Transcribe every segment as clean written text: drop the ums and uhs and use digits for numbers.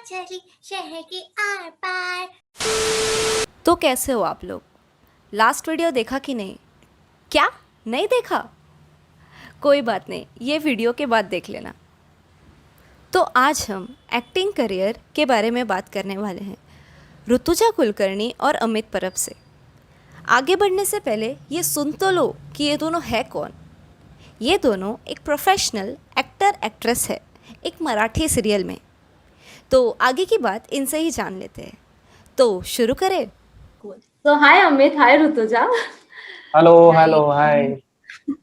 चली शहर के आर पार। तो कैसे हो आप लोग? लास्ट वीडियो देखा कि नहीं? क्या नहीं देखा? कोई बात नहीं, ये वीडियो के बाद देख लेना। तो आज हम एक्टिंग करियर के बारे में बात करने वाले हैं, ऋतुजा कुलकर्णी और अमित परब से। आगे बढ़ने से पहले ये सुन तो लो कि ये दोनों है कौन। ये दोनों एक प्रोफेशनल एक्टर एक्ट्रेस है, एक मराठी सीरियल में। तो आगे की बात इनसे ही जान लेते हैं। तो शुरू करें। तो hi Amit, hi Rutuja. Hello hello hi.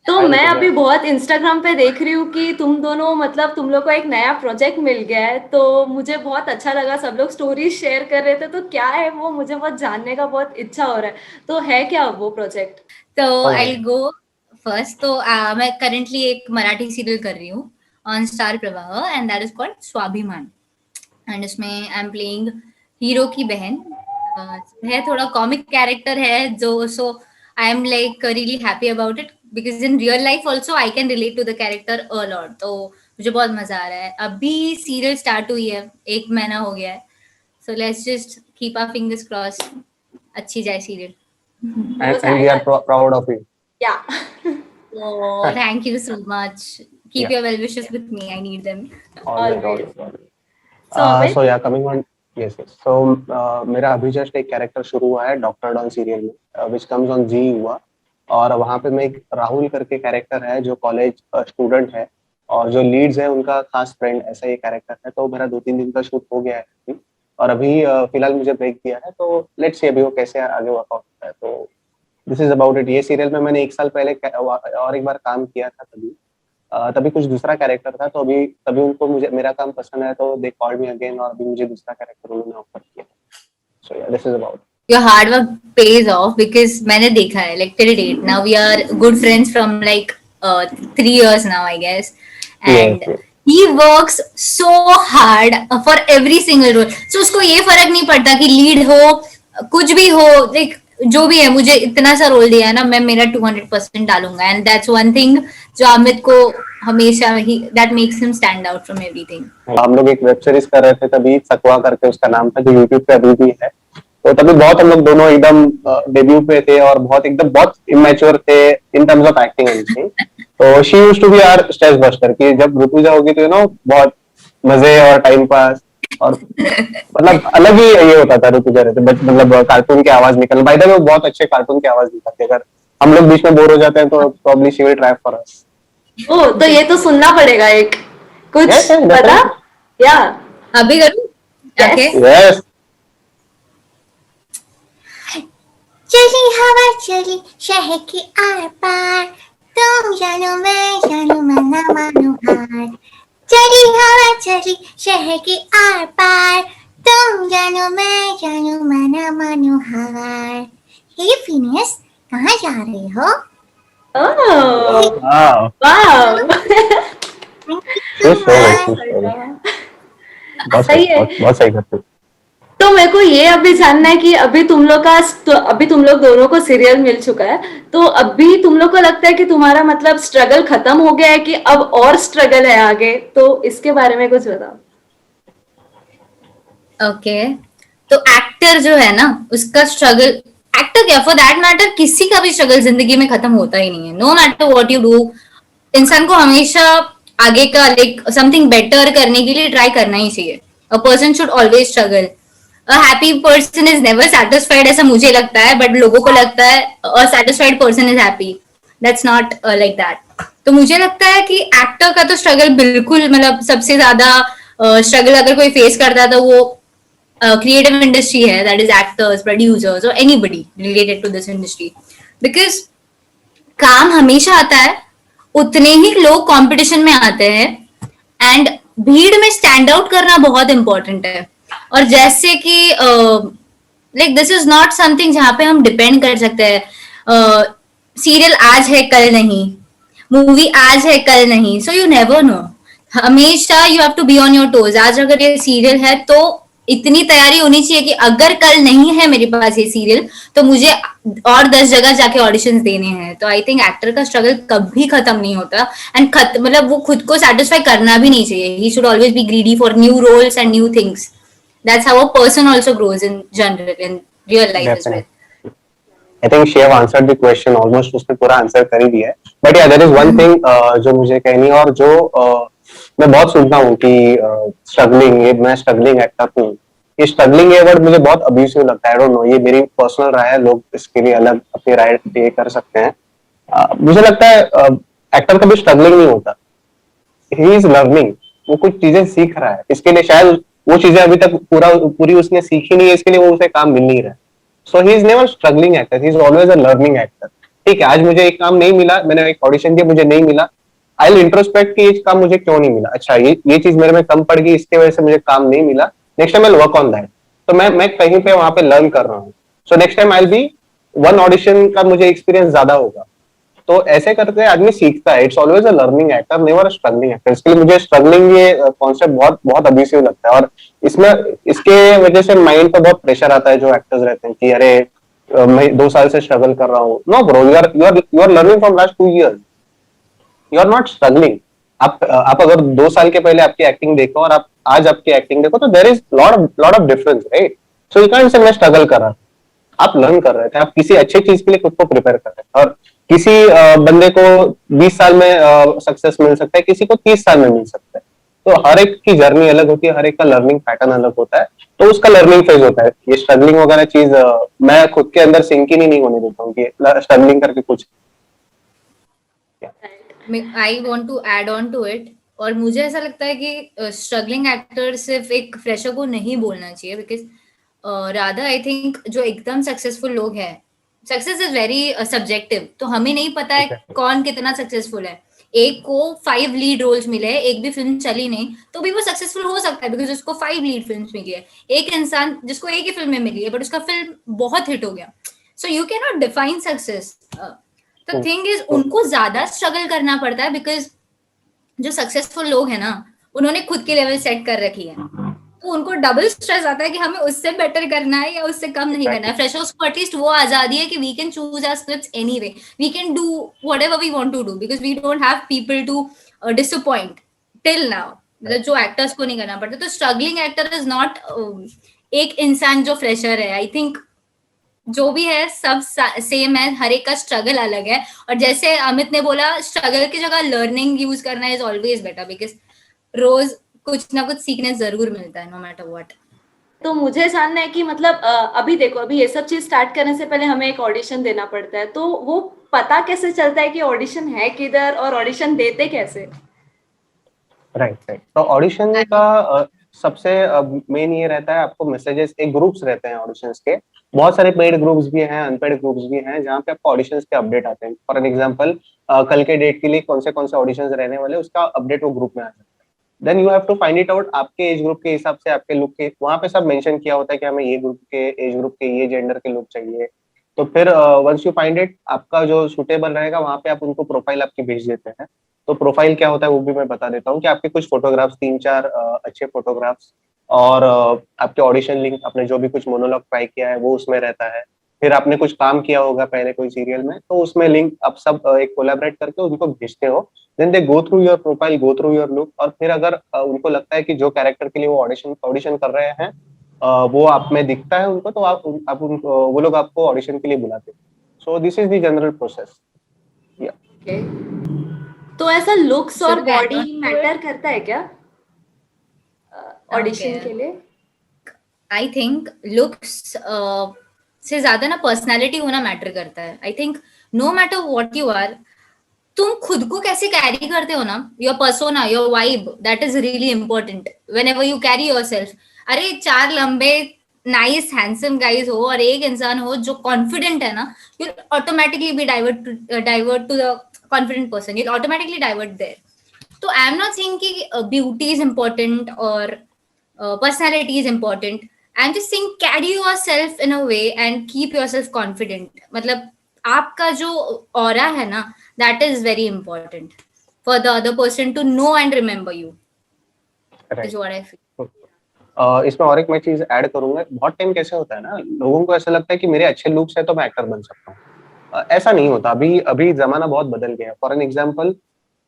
तो हाय मैं ऋतुजा। अभी बहुत इंस्टाग्राम पे देख रही हूँ कि तुम दोनों मतलब तुम लोग को एक नया प्रोजेक्ट मिल गया है, तो मुझे बहुत अच्छा लगा। सब लोग स्टोरीज शेयर कर रहे थे, तो क्या है वो, मुझे बहुत जानने का बहुत इच्छा हो रहा है। तो है क्या वो प्रोजेक्ट? तो Oh. आई गो फर्स्ट। तो मैं करंटली एक मराठी सीरियल कर रही हूँ ऑन स्टार प्रवाह, एंड दैट इज कॉल्ड स्वाभिमान। एंड इसमें आई एम प्लेइंग हीरो की बहन। है थोड़ा कॉमिक कैरेक्टर है जो, so I am like really happy about it because in real life also I can relate to the character a lot. तो मुझे बहुत मजा आ रहा है। अभी सीरियल स्टार्ट हुई है, 1 महीना हो गया है। So let's just keep our fingers cross, अच्छी जाए serial. And we are proud of you. Yeah. Oh, thank you so much. Keep Yeah. your well wishes with me. I need them. Always, Always. always. So, Amit? So yeah, coming on. Yes, yes. So मेरा अभी just एक character शुरू हुआ है doctor don serial में, which comes on जी हुआ। और वहाँ पे मैं एक राहुल करके कैरेक्टर है जो कॉलेज स्टूडेंट है, और जो लीड्स है उनका खास फ्रेंड, ऐसा ये कैरेक्टर है। तो मेरा 2-3 दिन का शूट हो गया है अभी, और अभी फिलहाल मुझे ब्रेक दिया है। तो लेट्स सी अभी वो कैसे आगे वर्कआउट होता है। तो दिस इज अबाउट इट। ये सीरियल में मैंने 1 साल पहले और एक बार काम किया था, तभी कुछ दूसरा कैरेक्टर था। तो अभी तभी उनको मुझे मेरा काम पसंद है, तो दे कॉल्ड मी अगेन, और अभी मुझे दूसरा कैरेक्टर उन्होंने ऑफर किया। सो या, this is about. Your hard work pays off because मैंने देखा है like till date. Now we are good friends from like 3 years now, I guess. And Yes. he works so hard for every single role. So उसको ये फर्क नहीं पड़ता कि lead हो, कुछ भी हो, like जो भी है, मुझे इतना सा रोल दिया है ना, मैं मेरा 200% डालूंगा। एंड दैट्स वन थिंग जो अमित को हमेशा ही, that makes him stand out from everything. हम लोग एक वेब सीरीज कर रहे थे तभी, सकवा करके उसका नाम था, जो यूट्यूब पे अभी भी है। तो तभी बहुत हम लोग दोनों एकदम डेब्यू पे थे, और बहुत इमेच्योर थे in terms of acting and thing. तो she used to be our stress buster, कि जब ऋतुजा होगी तो बहुत मजे और टाइम पास, और मतलब अलग ही ये होता था ऋतुजा रहते। मतलब कार्टून की आवाज निकल, बाय द वे वो बहुत अच्छे कार्टून की आवाज निकलती है। अगर हम लोग बीच में बोर हो जाते हैं तो probably she will try for us. ओ, तो ये तो सुनना पड़ेगा एक कुछ। Yes, yes, पता? definitely. या अभी करूँ? Yes. Okay. यस। चली हवा चली शहर के आर पार, तुम जानो मैं जानो मना मानो हार। चली हवा चली शहर के आर पार, तुम जानो मैं जानो मना मानो हार। हे फिनियस, कहाँ जा रहे हो? ओह, वाओ, वाओ। ये सो बहुत सही है। बहुत सही करते हो। तो मेरे को ये अभी जानना है कि अभी तुम लोग दोनों को सीरियल मिल चुका है, तो अभी तुम लोग को लगता है कि तुम्हारा मतलब स्ट्रगल खत्म हो गया है कि अब और स्ट्रगल है आगे? तो इसके बारे में कुछ बताओ। ओके, तो एक्टर जो है ना, उसका स्ट्रगल, एक्टर क्या, फॉर दैट मैटर किसी का भी स्ट्रगल जिंदगी में खत्म होता ही नहीं है। No matter what you do, इंसान को हमेशा आगे का लाइक समथिंग बेटर करने के लिए ट्राई करना ही चाहिए। A person should always struggle. A happy person is never satisfied, ऐसा मुझे लगता है, बट लोगों को लगता है a satisfied person is happy. That's not like that. तो मुझे लगता है कि एक्टर का तो स्ट्रगल बिल्कुल, मतलब सबसे ज्यादा स्ट्रगल अगर कोई फेस करता है तो वो creative industry है, that is actors, producers or anybody related to this industry, because काम हमेशा आता है, उतने ही लोग कंपटीशन में आते हैं, एंड भीड़ में स्टैंड आउट करना बहुत इंपॉर्टेंट है। और जैसे कि like this is not something जहाँ पे हम डिपेंड कर सकते हैं। सीरियल आज है कल नहीं, मूवी आज है कल नहीं, सो यू नेवर नो। हमेशा you have to be on your toes. आज अगर ये सीरियल है तो इतनी तैयारी होनी चाहिए कि अगर कल नहीं है मेरे पास ये सीरियल तो मुझे और 10 जगह जाके ऑडिशंस देने हैं। तो आई थिंक एक्टर का स्ट्रगल कभी खत्म नहीं होता, एंड मतलब वो खुद को सेटिस्फाई करना भी नहीं चाहिए। He should always be greedy for new roles and new things. that's how a person also grows in general in real life as well. I think she have answered the question almost, उसने पूरा answer कर ही दिया है. But या there is one thing जो मुझे कहनी है, और जो मैं बहुत सुनता हूँ कि स्ट्रगलिंग, ये मैं स्ट्रगलिंग एक्टर हूँ. ये स्ट्रगलिंग ये वर्ड मुझे बहुत अब्यूसिव लगता है. आई डोंट नो, ये मेरी पर्सनल राय है, लोग इसके लिए अलग अपनी राय पे कर सकते हैं. मुझे लगता है एक्टर कभी स्ट्रगलिंग नहीं होता. He is learning. वो कुछ चीजें सीख रहा है, इसके लिए शायद वो चीजें अभी तक पूरी उसने सीखी नहीं है, इसके लिए वो उसे काम मिल नहीं रहा है. So he is never struggling actor, he is always a learning actor. ठीक है, आज मुझे एक काम नहीं मिला, मैंने एक ऑडिशन दिया, मुझे नहीं मिला. आई विल इंट्रोस्पेक्ट कि ये काम मुझे क्यों नहीं मिला. अच्छा, ये चीज मेरे में कम पड़ गई, इसकी वजह से मुझे काम नहीं मिला. Next time I will work on that. तो मैं कहीं पे वहां पे लर्न कर रहा हूँ. So next time I will be, one audition का मुझे एक्सपीरियंस ज्यादा होगा. तो ऐसे करके आदमी सीखता है. It's always a learning actor, never a struggling actor. इसके लिए मुझे स्ट्रगलिंग ये कॉन्सेप्ट बहुत बहुत अब्यूसिव लगता है. और इसमें इसके वजह से माइंड पे बहुत प्रेशर आता है जो एक्टर्स रहते हैं कि अरे मैं 2 साल से स्ट्रगल कर रहा हूँ. No bro, you are learning from last 2 years. You are not struggling. आप अगर 2 साल के पहले आपकी एक्टिंग देखो और आप आज आपकी एक्टिंग देखो, तो there is lot of difference, right? So you can't say मैं स्ट्रगल कर रहा था. आप लर्न कर रहे थे, आप किसी अच्छी चीज के लिए खुद को प्रिपेयर कर रहे थे. और किसी बंदे को 20 साल में सक्सेस मिल सकता है, किसी को 30 साल में मिल सकता है. तो हर एक की जर्नी अलग होती है, हर एक का लर्निंग पैटर्न अलग होता है. तो उसका लर्निंग फेज होता है. ये स्ट्रगलिंग वगैरह चीज मैं खुद के अंदर सिंक ही नहीं होने देता हूँ कि स्ट्रगलिंग करके कुछ. I want to add on to it. और मुझे ऐसा लगता है कि स्ट्रगलिंग एक्टर सिर्फ एक फ्रेशर को नहीं बोलना चाहिए, बिकॉज रादर आई थिंक जो एकदम सक्सेसफुल लोग हैं, सक्सेस इज वेरी सब्जेक्टिव. तो हमें नहीं पता है कौन कितना सक्सेसफुल है. एक को 5 लीड रोल्स मिले, एक भी फिल्म चली नहीं, तो भी वो सक्सेसफुल हो सकता है बिकॉज उसको 5 लीड फिल्म्स मिली है. एक इंसान जिसको एक ही फिल्म में मिली है बट उसका फिल्म बहुत हिट हो गया. So you can not define success. The thing is उनको ज्यादा स्ट्रगल करना पड़ता है बिकॉज जो सक्सेसफुल लोग हैं ना, उन्होंने खुद की लेवल सेट कर रखी है. तो उनको डबल स्ट्रेस आता है कि हमें उससे बेटर करना है या उससे कम नहीं करना है. फ्रेशर्स को एटलीस्ट वो आजादी है कि we can choose our scripts anyway, we can do whatever we want to do because we don't have people to disappoint till now. मतलब जो एक्टर्स को नहीं करना पड़ता. तो स्ट्रगलिंग एक्टर इज नॉट एक इंसान जो फ्रेशर है. आई थिंक जो भी है सब सेम है, हर एक का स्ट्रगल अलग है. और जैसे अमित ने बोला, स्ट्रगल की जगह लर्निंग यूज करना इज ऑलवेज बेटर बिकॉज रोज कुछ ना कुछ सीखने जरूर मिलता है, नो मैटर व्हाट. तो मुझे जानना है कि मतलब अभी देखो, अभी ये सब चीज स्टार्ट करने से पहले हमें एक ऑडिशन देना पड़ता है. तो वो पता कैसे चलता है कि ऑडिशन है किधर, और ऑडिशन देते कैसे? राइट. तो ऑडिशन का सबसे मेन ये रहता है, आपको मैसेजेस, एक ग्रुप्स रहते हैं ऑडिशंस के. बहुत सारे पेड ग्रुप्स भी हैं, अनपेड ग्रुप्स भी हैं, जहाँ पे आपको ऑडिशंस के अपडेट आते हैं. फॉर एन एग्जांपल, कल के डेट के लिए कौन से ऑडिशंस रहने वाले, उसका अपडेट वो ग्रुप में आ जाता है. Then you have to find it out. आपके एज ग्रुप के हिसाब से, आपके लुक के, वहां पे सब मेंशन किया होता है कि हमें ये ग्रुप के, एज ग्रुप के, ये जेंडर के लुक चाहिए. तो फिर वंस यू फाइंड इट, आपका जो सुटेबल रहेगा, वहां पे आप उनको प्रोफाइल आपकी भेज देते हैं. तो प्रोफाइल क्या होता है वो भी मैं बता देता हूँ कि आपके कुछ फोटोग्राफ्स, 3-4 अच्छे फोटोग्राफ्स, और आपके ऑडिशन लिंक, आपने जो भी कुछ मोनोलॉग ट्राई किया है वो उसमें रहता है. फिर आपने कुछ काम किया होगा पहले कोई सीरियल में, तो उसमें लिंक आप सब एक कोलैबोरेट करके उनको भेजते हो. Then they go through your profile, go through your look. और फिर अगर उनको लगता है कि जो कैरेक्टर के लिए वो ऑडिशन कर रहे हैं वो आप में दिखता है उनको, तो आप उनको, वो लोग आपको ऑडिशन के लिए बुलाते हैं. So this is the general process. तो ऐसा लुक्स और बॉडी मैटर करता है क्या ऑडिशन के लिए? आई थिंक लुक्स से ज्यादा ना पर्सनालिटी होना मैटर करता है. I think no matter what you are, तुम खुद को कैसे कैरी करते हो ना, your persona, your vibe, that is really important whenever you carry yourself. अरे 4 लंबे नाइस हैंडसम गाइज हो और एक इंसान हो जो कॉन्फिडेंट है ना, you automatically be divert to the confident person, you automatically divert there. तो आई एम नॉट सेइंग कि ब्यूटी इज इम्पोर्टेंट और personality is important. I'm just saying carry yourself in a way and keep yourself confident. मतलब आपका जो aura है ना, that is very important for the other person to know and remember you. Right. Is what I feel. इसमें और एक मैं चीज ऐड करूंगा. बहुत टाइम कैसे होता है ना, लोगों को ऐसा लगता है कि मेरे अच्छे लुक्स है तो मैं एक्टर बन सकता हूँ. ऐसा नहीं होता. अभी जमाना बहुत बदल गया है. फॉर एन एग्जाम्पल,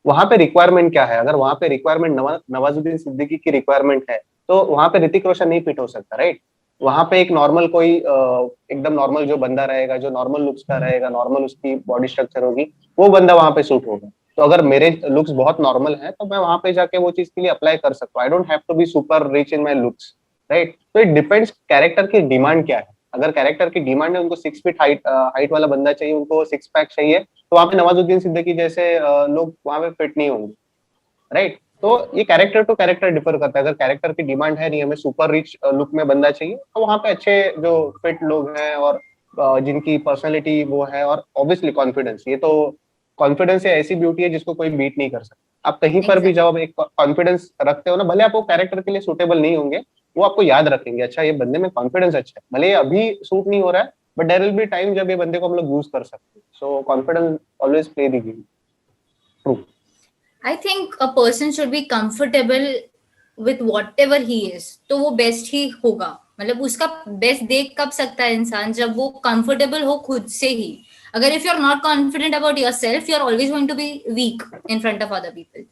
वहां पे रिक्वायरमेंट क्या है, अगर वहां पे रिक्वायरमेंट नवाजुद्दीन सिद्दीकी की रिक्वायरमेंट है तो वहां पे ऋतिक रोशन नहीं फिट हो सकता, राइट? वहां पे एक नॉर्मल कोई एकदम नॉर्मल जो बंदा रहेगा, जो नॉर्मल लुक्स का रहेगा, नॉर्मल उसकी बॉडी स्ट्रक्चर होगी, वो बंदा वहां पे सूट होगा। तो अगर मेरे लुक्स बहुत नॉर्मल है तो मैं वहां पे जाके वो चीज के लिए अप्लाई कर सकता हूँ। I don't have to be super rich in my looks, right? तो इट डिपेंड्स कैरेक्टर की डिमांड क्या है। अगर कैरेक्टर की डिमांड है, उनको 6 फीट हाइट वाला बंदा चाहिए, उनको 6 पैक चाहिए, तो वहां पे नवाजुद्दीन सिद्दीकी जैसे लोग वहां पे फिट नहीं होंगे, राइट? तो ये कैरेक्टर टू कैरेक्टर डिफर करता है। अगर कैरेक्टर की डिमांड है नहीं, हमें सुपर रिच लुक में बंदा चाहिए, तो वहां पे अच्छे जो फिट लोग हैं और जिनकी पर्सनैलिटी वो है, और ऑब्वियसली कॉन्फिडेंस, ये तो कॉन्फिडेंस ये ऐसी ब्यूटी है जिसको कोई बीट नहीं कर सकता। आप कहीं पर भी Exactly. जाओ, एक कॉन्फिडेंस रखते हो ना, भले आप वो कैरेक्टर के लिए सुटेबल नहीं होंगे, वो आपको याद रखेंगे, अच्छा ये बंदे में कॉन्फिडेंस अच्छा है, भले ये अभी सूट नहीं हो रहा है, but there will be time जब ये बंदे को हम लोग यूज कर सकते हैं। सो confidence always play the game. True. I think a person should be comfortable with whatever he is. तो वो बेस्ट ही होगा। मतलब उसका बेस्ट देख कब सकता है इंसान, जब वो कंफर्टेबल हो खुद से ही। अगर if you are not confident about yourself, you are always going to be weak in front of other people.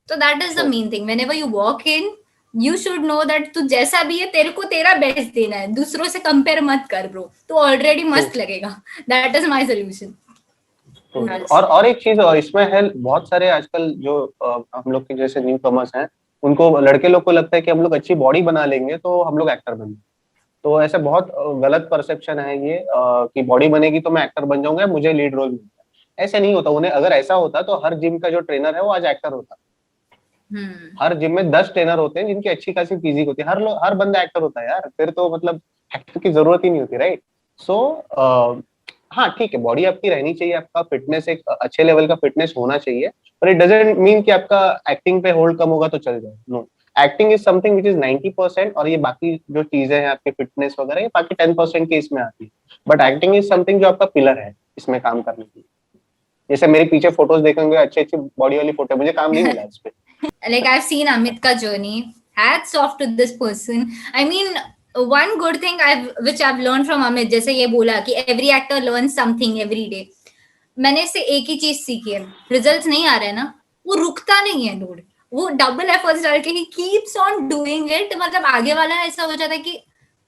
तो that is the main thing. Whenever you walk in, you should know that तू जैसा भी है, तेरे को तेरा best देना है, दूसरों से कंपेयर मत कर ब्रो, तो ऑलरेडी मस्त लगेगा। That is my solution. और एक चीज इसमें है, बहुत सारे आजकल जो हम लोग के जैसे न्यू कमर्स हैं, उनको, लड़के लोग को लगता है कि हम लोग अच्छी बॉडी बना लेंगे तो हम लोग एक्टर बनेंगे। तो ऐसे बहुत गलत परसेप्शन है ये, कि बॉडी बनेगी तो मैं एक्टर बन जाऊंगा, मुझे लीड रोल मिलता है। ऐसे नहीं होता। उन्हें अगर ऐसा होता तो हर जिम का जो ट्रेनर है वो आज एक्टर होता। हर जिम में 10 ट्रेनर होते हैं जिनकी अच्छी खासी फिजिक होती है, हर बंदा एक्टर होता है यार, फिर तो मतलब एक्टर की जरूरत ही नहीं होती, राइट? सो हाँ ठीक है, बॉडी आपकी रहनी चाहिए, आपका फिटनेस एक अच्छे लेवल का फिटनेस होना चाहिए, पर इट डजंट मीन कि आपका एक्टिंग पे होल्ड कम होगा तो चल जाए। No, acting is something which is 90%, और ये बाकी जो चीजें हैं आपके फिटनेस वगैरह, ये बाकी 10% के इसमें आती है। बट एक्टिंग इज समथिंग जो आपका पिलर है इसमें काम करने की। जैसे मेरे पीछे फोटोज देखेंगे, अच्छी अच्छी बॉडी वाली फोटो, मुझे काम नहीं मिला इस पे। Like I've seen Amit ka journey. Hats off to this person. I mean, one good thing which I've learned from Amit, जैसे ये बोला कि every actor learns something every day. मैंने इससे एक ही चीज सीखी है, रिजल्ट्स नहीं आ रहे हैं ना, वो रुकता नहीं है डूड, वो डबल एफर्ट्स डाल के he keeps on doing it. मतलब आगे वाला ऐसा हो जाता है कि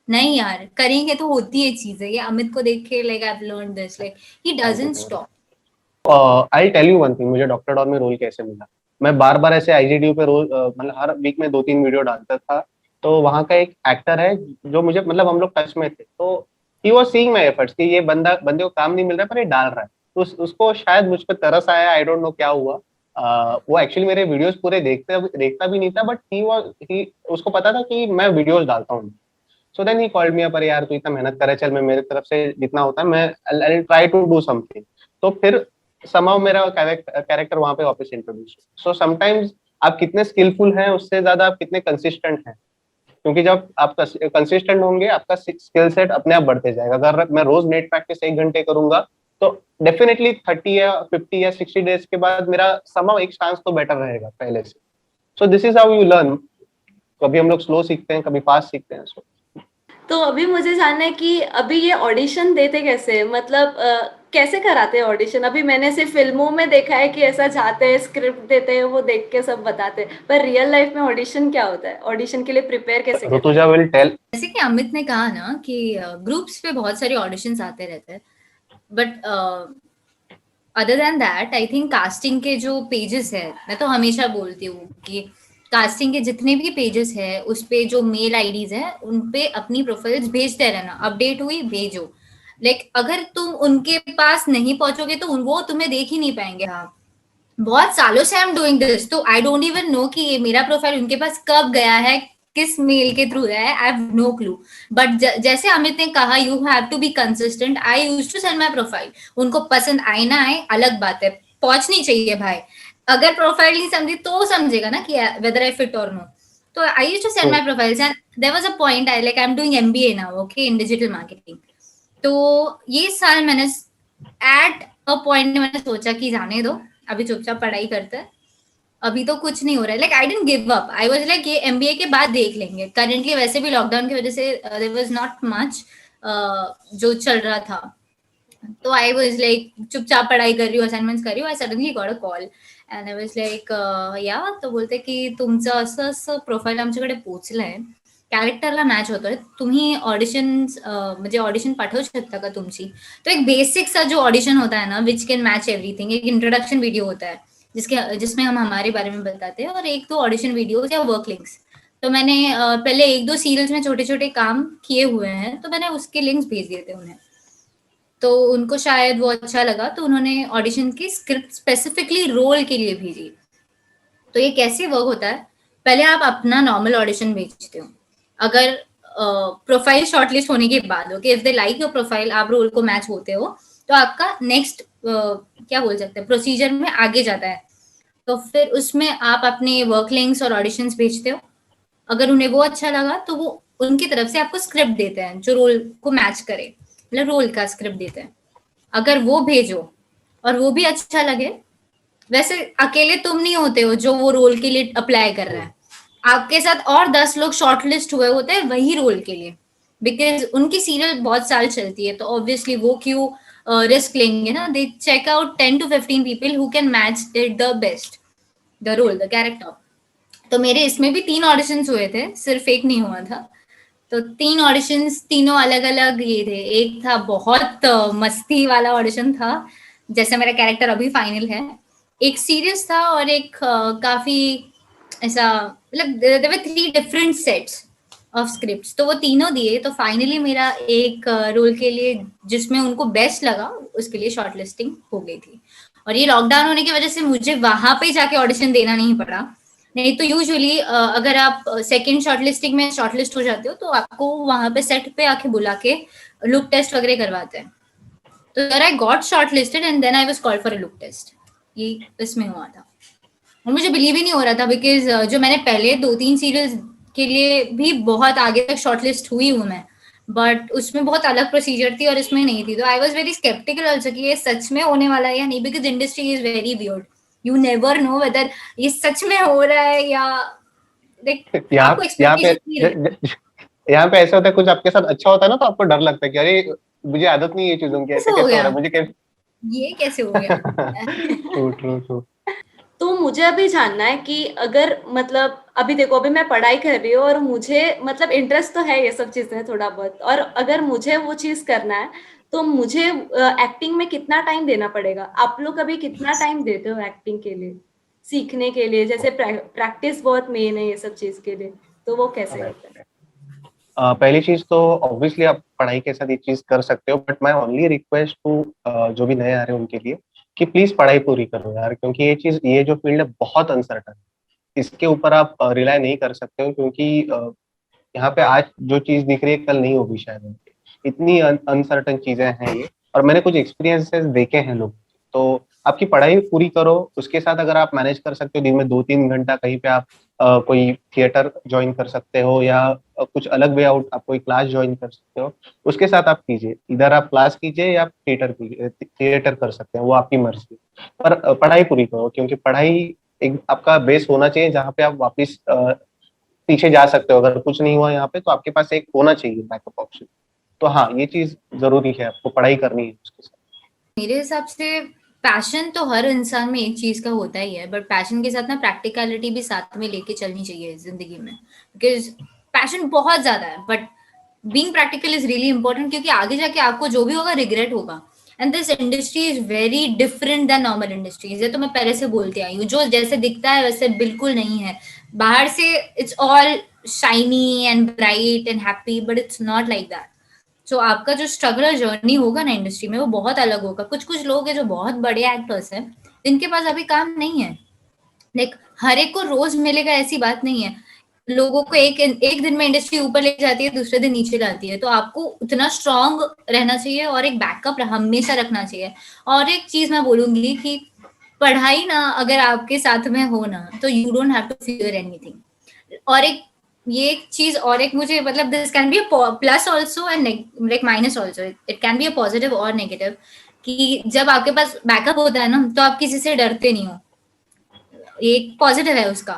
नहीं यार करेंगे तो होती है चीजें। ये अमित को देख के like I have learned this, like he doesn't stop. I tell you one thing, मुझे डॉक्टर डॉन में रोल कैसे मिला। मैं बार बार ऐसे आईजीडीयू पे रोज मतलब हर वीक में 2-3 वीडियो डालता था। तो वहाँ का एक एक्टर है जो मुझे, मतलब हम लोग टच में थे, तो he was seeing my efforts कि ये बंदे को काम नहीं मिल रहा है पर ये डाल रहा है। तो उसको शायद मुझ पर तरस आया, आई डोंट नो क्या हुआ। वो एक्चुअली मेरे वीडियोस पूरे देखता भी नहीं था, बट ही उसको पता था कि मैं वीडियोस डालता हूँ। So then he called me up, अरे यार तू इतना मेहनत करे, चल मैं मेरी तरफ से जितना होता है मैं I try to do something. तो फिर somehow मेरा कैरेक्टर वहां पे वापस इंट्रोड्यूस। सो समटाइम्स आप कितने स्किलफुल हैं उससे ज्यादा आप कितने कंसिस्टेंट हैं, क्योंकि जब आप कंसिस्टेंट होंगे आपका स्किल सेट अपने आप बढ़ते जाएगा। अगर मैं रोज नेट प्रैक्टिस 1 घंटे करूंगा तो डेफिनेटली 30 या 50 या 60 डेज के बाद मेरा somehow एक चांस तो बेटर रहेगा पहले से। So this is how you learn. कभी हम लोग स्लो सीखते हैं, कभी फास्ट सीखते हैं। तो अभी मुझे जानना है कि अभी ये ऑडिशन देते कैसे, मतलब कैसे कराते हैं ऑडिशन? अभी मैंने सिर्फ फिल्मों में देखा है कि ऐसा जाते हैं, स्क्रिप्ट देते हैं, वो देख के सब बताते हैं, पर रियल लाइफ में ऑडिशन क्या होता है? ऑडिशन के लिए प्रिपेयर कैसे करते हैं? Rutuja will tell. जैसे कि अमित ने कहा ना कि ग्रुप्स पे बहुत सारे ऑडिशंस आते रहते हैं, but other than that I think casting के जो पेजेस है, मैं तो हमेशा बोलती हूँ कि कास्टिंग के जितने भी पेजेस है उस पे जो मेल आईडीज है उन पे अपनी प्रोफाइल्स भेजते रहना, अपडेट हुई भेजो। लाइक अगर तुम उनके पास नहीं पहुंचोगे तो वो तुम्हें देख ही नहीं पाएंगे। हाँ, बहुत सालों से आई एम डूइंग दिस, तो आई डोंट इवन नो कि ये मेरा प्रोफाइल उनके पास कब गया है, किस मेल के थ्रू है, I have no clue. But जैसे अमित ने कहा you have to be consistent, I used to send my profile. उनको पसंद आए ना आए अलग बात है, पहुंचनी चाहिए भाई। अगर प्रोफाइल नहीं समझी तो समझेगा ना कि वेदर आई फिट और नो। तो I used to send my profiles and there was a point I like I am doing MBA now, okay, in digital marketing. तो ये साल मैंने एट अ पॉइंट मैंने सोचा कि जाने दो, अभी चुपचाप पढ़ाई करते हैं, अभी तो कुछ नहीं हो रहा है। Like I didn't give up, I was like ये एमबीए के बाद देख लेंगे। करेंटली वैसे भी लॉकडाउन की वजह से देयर वाज नॉट मच जो चल रहा था, तो आई वाज लाइक चुपचाप पढ़ाई कर रही हूँ, असाइनमेंट्स कर रही हूँ। I suddenly got a call and I was like या, तो बोलते की तुमचं असं असं प्रोफाईल आमच्याकडे पोहोचलंय, कॅरेक्टरला मॅच होतोय, तुम्ही ऑडिशन म्हणजे ऑडिशन पाठवू शकता का तुमची? तो एक बेसिक सा जो ऑडिशन होता है ना विच कैन मैच एवरीथिंग, एक इंट्रोडक्शन वीडियो होता है जिसमें हम हमारे बारे में बताते हैं, और एक दो ऑडिशन वीडियोस या वर्क लिंक्स। तो मैंने पहले एक दो सीरियल्स में छोटे छोटे काम किए हुए हैं, तो मैंने उसके लिंक्स भेज दिए थे उन्हें। तो उनको शायद वो अच्छा लगा, तो उन्होंने ऑडिशन की स्क्रिप्ट स्पेसिफिकली रोल के लिए भेजी। तो ये कैसे वर्क होता है, पहले आप अपना नॉर्मल ऑडिशन भेजते हो, अगर प्रोफाइल शॉर्टलिस्ट होने के बाद, okay, if they like your profile, आप रोल को मैच होते हो, तो आपका नेक्स्ट क्या बोल सकते हैं, प्रोसीजर में आगे जाता है। तो फिर उसमें आप अपने वर्क लिंक्स और ऑडिशंस भेजते हो, अगर उन्हें वो अच्छा लगा तो वो उनकी तरफ से आपको स्क्रिप्ट देते हैं जो रोल को मैच करे, मतलब रोल का स्क्रिप्ट देते हैं। अगर वो भेजो और वो भी अच्छा लगे, वैसे अकेले तुम नहीं होते हो जो वो रोल के लिए अप्लाई कर रहा है, आपके साथ और 10 लोग शॉर्टलिस्ट हुए होते हैं वही रोल के लिए, बिकॉज उनकी सीरियल बहुत साल चलती है, तो ऑब्वियसली वो क्यों रिस्क लेंगे ना, they check out 10 to 15 people who can match it the best, the role, the character. तो मेरे इसमें भी 3 ऑडिशंस हुए थे, सिर्फ एक नहीं हुआ था। तो 3 ऑडिशंस, तीनों अलग अलग ये थे। एक था बहुत मस्ती वाला ऑडिशन था, जैसे मेरा कैरेक्टर अभी फाइनल है। एक सीरियस था और एक काफी ऐसा, मतलब there were 3 different sets of scripts, तो वो तीनों दिए। तो फाइनली मेरा एक रोल के लिए जिसमें उनको बेस्ट लगा उसके लिए शॉर्टलिस्टिंग हो गई थी। और ये लॉकडाउन होने की वजह से मुझे वहां पे जाके ऑडिशन देना नहीं पड़ा, नहीं तो यूजुअली अगर आप सेकंड शॉर्टलिस्टिंग में शॉर्टलिस्ट हो जाते हो तो आपको वहां पे सेट पे आके बुला के लुक टेस्ट वगैरह करवाते हैं। तो I got shortlisted and then I was called for a look test, ये इसमें हुआ था। और मुझे बिलीव ही नहीं हो रहा था, बिकॉज जो मैंने पहले 2-3 सीरियल्स के लिए भी बहुत आगे तक शॉर्टलिस्ट हुई हूँ मैं, बट उसमें बहुत अलग प्रोसीजर थी और इसमें नहीं थी। तो I was very sceptical also कि ये सच में होने वाला है या नहीं, because industry is very weird, you never know whether ये सच में हो रहा है या लाइक यहाँ आपको यहाँ पे एक्सपेक्टेशन नहीं रहती। यहाँ पे ऐसा होता है, कुछ आपके साथ अच्छा होता है ना तो आपको डर लगता है कि अरे मुझे आदत नहीं है ये चीजों की, ऐसे कैसे हो कैसे हो गया, रहा है, मुझे कैसे। ये कैसे हो गया? True true true. तो मुझे अभी जानना है कि अगर मतलब अभी देखो, अभी मैं पढ़ाई कर रही हूँ और मुझे मतलब इंटरेस्ट तो है ये सब चीजें थोड़ा बहुत, और अगर मुझे वो चीज करना है तो मुझे एक्टिंग में कितना टाइम देना पड़ेगा? आप लोग अभी कितना टाइम देते हो एक्टिंग के लिए, सीखने के लिए? जैसे प्रैक्टिस बहुत मेन है ये सब चीज के लिए, तो वो कैसे करते हैं? पहली चीज तो ऑब्वियसली आप पढ़ाई के साथ ये चीज कर सकते हो, but my only request to जो भी नए आ रहे हैं उनके लिए कि प्लीज पढ़ाई पूरी करो यार, क्योंकि ये जो फील्ड है बहुत अनसर्टन है, इसके ऊपर आप रिलाय नहीं कर सकते हो, क्योंकि यहाँ पे आज जो चीज दिख रही है कल नहीं होगी शायद, इतनी अनसर्टन चीजें हैं ये। और मैंने कुछ एक्सपीरियंसेस देखे हैं लोग, तो आपकी पढ़ाई पूरी करो, उसके साथ अगर आप मैनेज कर सकते हो दिन में 2-3 घंटा कहीं पे आप कोई थिएटर ज्वाइन कर सकते हो, या कुछ अलग वे आउट आप कोई क्लास ज्वाइन कर सकते हो, उसके साथ आप कीजिए। इधर आप क्लास कीजिए या थिएटर कर सकते हैं, वो आपकी मर्जी, पर पढ़ाई पूरी करो, क्योंकि पढ़ाई एक आपका बेस होना चाहिए जहाँ पे आप वापिस पीछे जा सकते हो। अगर कुछ नहीं हुआ यहाँ पे तो आपके पास एक होना चाहिए बैकअप ऑप्शन। तो हाँ, ये चीज जरूरी है, आपको पढ़ाई करनी है उसके साथ। मेरे हिसाब से पैशन तो हर इंसान में एक चीज का होता ही है, बट पैशन के साथ ना प्रैक्टिकलिटी भी साथ में लेके चलनी चाहिए जिंदगी में, बिकॉज पैशन बहुत ज्यादा है but being practical is really important, क्योंकि आगे जाके आपको जो भी होगा रिग्रेट होगा। And this industry is very different than normal industries, ये तो मैं पहले से बोलती आई हूँ, जो जैसे दिखता है वैसे बिल्कुल नहीं है। बाहर से it's all shiny and bright and happy, but it's not like that. तो आपका जो स्ट्रगल जर्नी होगा ना इंडस्ट्री में वो बहुत अलग होगा। कुछ कुछ लोग हैं जो बहुत बड़े एक्टर्स हैं जिनके पास अभी काम नहीं है, लाइक हर एक को रोज मिलेगा ऐसी बात नहीं है। लोगों को एक दिन में इंडस्ट्री ऊपर ले जाती है, दूसरे दिन नीचे लाती है। तो आपको उतना स्ट्रांग रहना चाहिए और एक बैकअप हमेशा रखना चाहिए। और एक चीज मैं बोलूंगी कि पढ़ाई ना अगर आपके साथ में हो ना तो you don't have to fear anything. और एक ये एक चीज और एक मुझे मतलब this can be a plus also and like minus also, it can be a positive और नेगेटिव, कि जब आपके पास बैकअप होता है ना तो आप किसी से डरते नहीं हो, एक पॉजिटिव है उसका।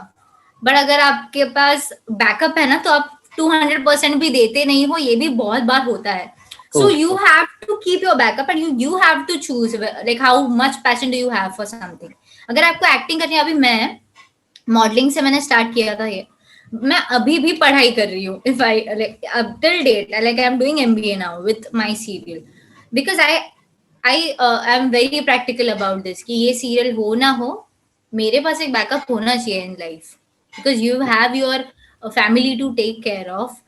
बट अगर आपके पास बैकअप है ना तो आप 200% भी देते नहीं हो, ये भी बहुत बार होता है। So you have to keep your backup and you have to choose like how much passion do you have for something. अगर आपको एक्टिंग करनी है, अभी मैं मॉडलिंग से मैंने स्टार्ट किया था ये, मैं अभी भी पढ़ाई कर रही हूँ, इफ आई लाइक अब till date like I am doing MBA now with my serial, because I am very practical about this कि ये सीरियल हो ना हो, मेरे पास एक बैकअप होना चाहिए in life, because you have your family to take care of.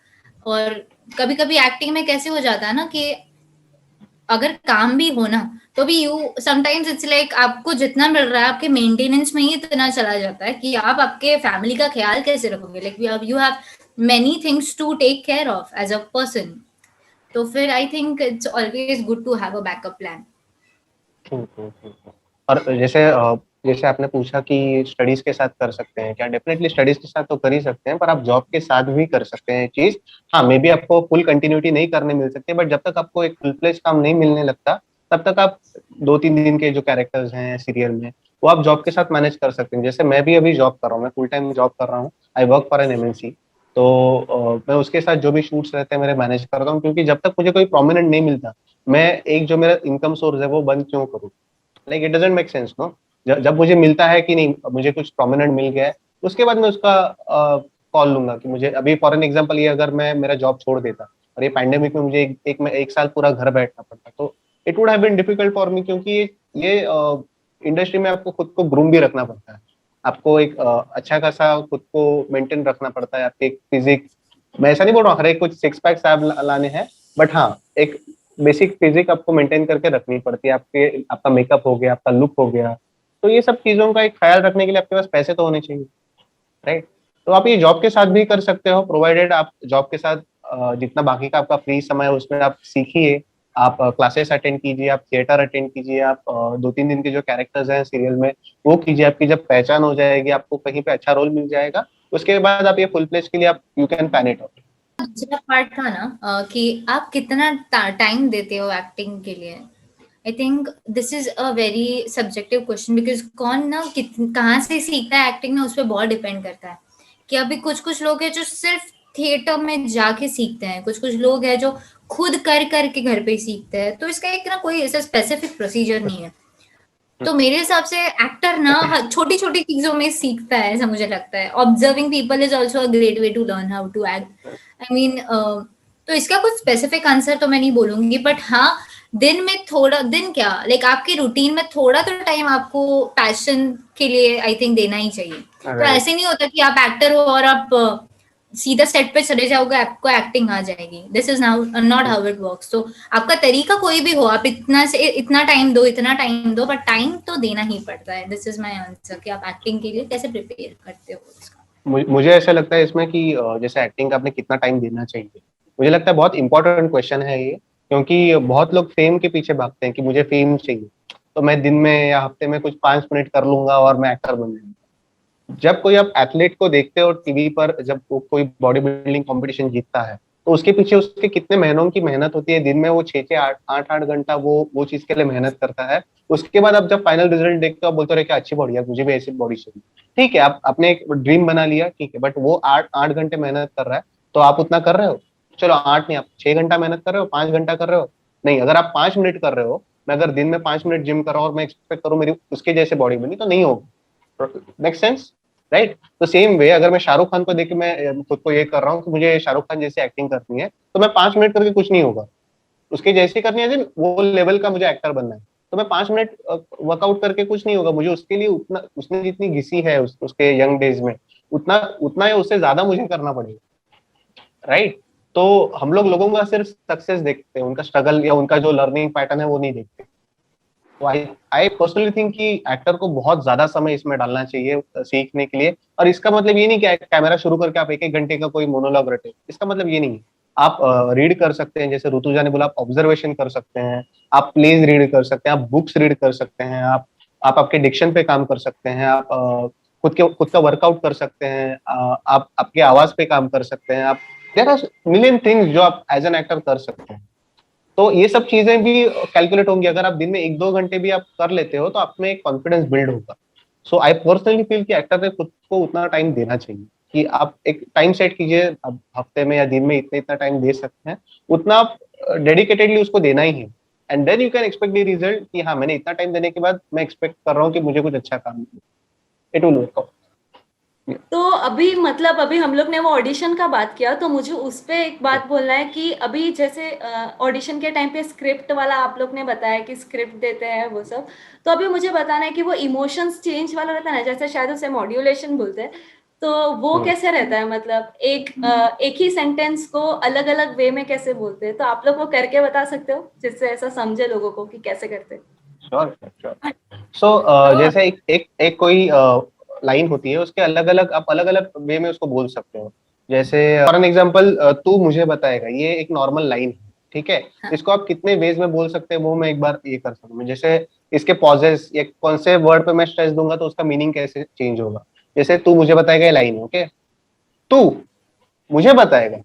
और कभी कभी एक्टिंग में कैसे हो जाता है ना कि अगर काम भी हो ना, तो भी यू समटाइम्स इट्स लाइक आपको जितना मिल रहा है आपके मेंटेनेंस में ही इतना चला जाता है कि आप आपके फैमिली का ख्याल कैसे रखोगे, like you have many things to take care of as a person. तो फिर I think it's always good to have a backup plan. और जैसे आपने पूछा कि स्टडीज के साथ कर सकते हैं क्या, डेफिनेटली स्टडीज के साथ तो कर ही सकते हैं, पर आप जॉब के साथ भी कर सकते हैं चीज। हाँ, मे बी आपको फुल कंटिन्यूटी नहीं करने मिल सकती, बट जब तक आपको एक फुल फ्लेज काम नहीं मिलने लगता, तब तक आप 2-3 दिन के जो कैरेक्टर्स हैं सीरियल में, वो आप जॉब के साथ मैनेज कर सकते हैं। जैसे मैं भी अभी जॉब कर रहा हूँ, मैं फुल टाइम जॉब कर रहा हूँ, I work for an MNC. तो मैं उसके साथ जो भी शूट्स रहते हैं मेरे मैनेज करता हूँ, क्योंकि जब तक मुझे कोई प्रोमिनेंट नहीं मिलता, मैं एक जो मेरा इनकम सोर्स है वो बंद क्यों करूँ? Like it doesn't make sense, no. जब मुझे मिलता है कि नहीं, मुझे कुछ प्रोमिनेंट मिल गया है, उसके बाद मैं उसका कॉल लूंगा कि मुझे अभी फॉर एन एग्जांपल, ये अगर मैं मेरा जॉब छोड़ देता और ये पैंडेमिक में मुझे एक साल पूरा घर बैठना पड़ता, तो it would have been difficult for me, क्योंकि ये इंडस्ट्री में आपको खुद को ग्रूम भी रखना पड़ता है, आपको एक अच्छा खासा खुद को मेंटेन रखना पड़ता है, आपके फिजिक। मैं ऐसा नहीं बोल रहा हूँ हर एक कुछ सिक्स पैक्स आप लाने हैं, बट हाँ, एक बेसिक फिजिक आपको मेंटेन करके रखनी पड़ती है। आपका मेकअप हो गया, आपका लुक हो गया, तो ये सब चीजों का एक ख्याल रखने के लिए आपके पास पैसे तो होने चाहिए, राइट? तो आप ये जॉब के साथ भी कर सकते हो, प्रोवाइडेड आप जॉब के साथ जितना बाकी का आपका फ्री समय है उसमें आप सीखिए, आप क्लासेस अटेंड कीजिए, आप थिएटर अटेंड कीजिए, आप 2-3 दिन के जो कैरेक्टर्स हैं सीरियल में वो कीजिए। आपकी जब पहचान हो जाएगी, आपको कहीं पे अच्छा रोल मिल जाएगा, उसके बाद आप ये फुल प्लेस के लिए आप you can pan it out. दूसरा पार्ट था ना कि आप कितना टाइम देते हो एक्टिंग के लिए। I think this is a very subjective question, because कौन ना कहाँ से सीखता है एक्टिंग ना, उस पर बहुत डिपेंड करता है। कि अभी कुछ कुछ लोग हैं जो सिर्फ थिएटर में जाके सीखते हैं, कुछ कुछ लोग हैं जो खुद कर करके घर पे सीखते हैं, तो इसका एक ना कोई ऐसा स्पेसिफिक प्रोसीजर नहीं है। तो मेरे हिसाब से एक्टर ना छोटी छोटी चीजों में सीखता है, ऐसा मुझे लगता है। Observing people is also a great way to learn how to act. I mean तो इसका कुछ स्पेसिफिक आंसर तो मैं नहीं बोलूंगी, बट हाँ, दिन में थोड़ा, दिन क्या लाइक आपके रूटीन में थोड़ा तो टाइम आपको पैशन के लिए आई थिंक देना ही चाहिए। तो राइट। ऐसे नहीं होता कि आप एक्टर हो और आप सीधा सेट पे चले जाओगे, आपको एक्टिंग आ जाएगी। This is now not how it works. तो आपका तरीका कोई भी हो, आप इतना से इतना टाइम दो, इतना टाइम दो, बट टाइम तो देना ही पड़ता है। दिस इज माय आंसर कि आप एक्टिंग के लिए कैसे प्रिपेयर करते हो इसका। मुझे ऐसा लगता है इसमें कि जैसे एक्टिंग का आपने कितना टाइम देना चाहिए, मुझे लगता है बहुत इंपॉर्टेंट क्वेश्चन है ये, क्योंकि बहुत लोग फेम के पीछे भागते हैं कि मुझे फेम चाहिए, तो मैं दिन में या हफ्ते में कुछ 5 मिनट कर लूंगा और मैं एक्टर बन जाऊंगा। जब कोई आप एथलीट को देखते हो टीवी पर, जब वो कोई बॉडी बिल्डिंग कॉम्पिटिशन जीतता है, तो उसके पीछे उसके कितने महीनों की मेहनत होती है, दिन में वो 6-8 घंटा वो चीज के लिए मेहनत करता है। उसके बाद आप जब फाइनल रिजल्ट देखते हो, आप बोलते हो क्या अच्छी बॉडी है, मुझे भी ऐसी बॉडी चाहिए। ठीक है, आप आपने एक ड्रीम बना लिया, ठीक है, बट वो 8 8 घंटे मेहनत कर रहा है, तो आप उतना कर रहे हो? चलो 8 नहीं, आप 6 घंटा मेहनत कर रहे हो, 5 घंटा कर रहे हो? नहीं, अगर आप 5 मिनट कर रहे हो, मैं अगर दिन में 5 मिनट जिम कर रहा हूँ और मैं एक्सपेक्ट करूँ मेरी उसके जैसे बॉडी बनी, तो नहीं होगी। Make sense, right? तो सेम वे अगर मैं शाहरुख खान को देख के मैं खुद को ये कर रहा हूँ कि मुझे शाहरुख खान जैसी एक्टिंग करनी है, तो मैं 5 मिनट करके कुछ नहीं होगा, उसके जैसी करनी है, वो लेवल का मुझे एक्टर बनना है, तो मैं 5 मिनट वर्कआउट करके कुछ नहीं होगा। मुझे उसके लिए उतना, उसने जितनी घिसी है उसके यंग डेज में, उतना उतना या उससे ज्यादा मुझे करना पड़ेगा, राइट? तो हम लोगों का सिर्फ सक्सेस देखते हैं, उनका स्ट्रगल या उनका जो लर्निंग पैटर्न है वो नहीं देखते। तो आई पर्सनली थिंक कि एक्टर को बहुत ज्यादा समय इसमें डालना चाहिए सीखने के लिए। और इसका मतलब ये नहीं कि कैमरा शुरू करके आप 1-1 घंटे का कोई मोनोलॉग रटे, इसका मतलब ये नहीं है। आप रीड कर सकते हैं, जैसे ऋतुजा ने बोला, आप ऑब्जर्वेशन कर सकते हैं, आप प्लेज रीड कर सकते हैं, आप बुक्स रीड कर सकते हैं, आप आपके डिक्शन पे काम कर सकते हैं, आप खुद का वर्कआउट कर सकते हैं, आप आपके आवाज पे काम कर सकते हैं, आप देयर आर मिलियन थिंग्स जो आप एज एन एक्टर कर सकते हैं। तो ये सब चीजें भी कैलकुलेट होंगी। अगर आप दिन में 1-2 घंटे भी आप कर लेते हो, तो आप में एक कॉन्फिडेंस बिल्ड होगा। सो आई पर्सनली फील कि एक्टर ने खुद को उतना टाइम देना चाहिए, कि आप एक टाइम सेट कीजिए, अब हफ्ते में या दिन में इतना इतना टाइम दे सकते हैं, उतना आप डेडिकेटेडली उसको देना ही है। And then you can expect the result कि हाँ मैंने इतना टाइम देने के बाद मैं एक्सपेक्ट कर रहा हूँ कि मुझे कुछ अच्छा काम मिले, इट विल वर्क आउट। तो अभी मतलब अभी हम लोग ने वो ऑडिशन का बात किया, तो मुझे उस पे एक बात बोलना है कि अभी जैसे ऑडिशन के टाइम पे स्क्रिप्ट वाला आप लोग ने बताया कि स्क्रिप्ट देते हैं वो सब, तो अभी मुझे बताना है कि वो इमोशंस चेंज वाला रहता है ना, जैसे शायद उसे मॉड्यूलेशन बोलते हैं, तो वो कैसे रहता है, मतलब एक ही सेंटेंस को अलग अलग वे में कैसे बोलते हैं, तो आप लोग वो करके बता सकते हो जिससे ऐसा समझे लोगों को कि कैसे करते हैं। Sure sure. सो जैसे एक कोई लाइन होती है, उसके अलग अलग आप अलग अलग वे में उसको बोल सकते हो। जैसे फॉर एन एग्जांपल तू मुझे बताएगा, ये एक नॉर्मल लाइन है, ठीक है। हाँ। इसको आप कितने वेज में बोल सकते हैं वो मैं एक बार ये कर सकता हूँ। जैसे इसके पॉजेस या कौन से वर्ड पे मैं स्ट्रेस दूंगा तो उसका मीनिंग कैसे चेंज होगा। जैसे तू मुझे बताएगा ये लाइन, ओके, तू मुझे बताएगा,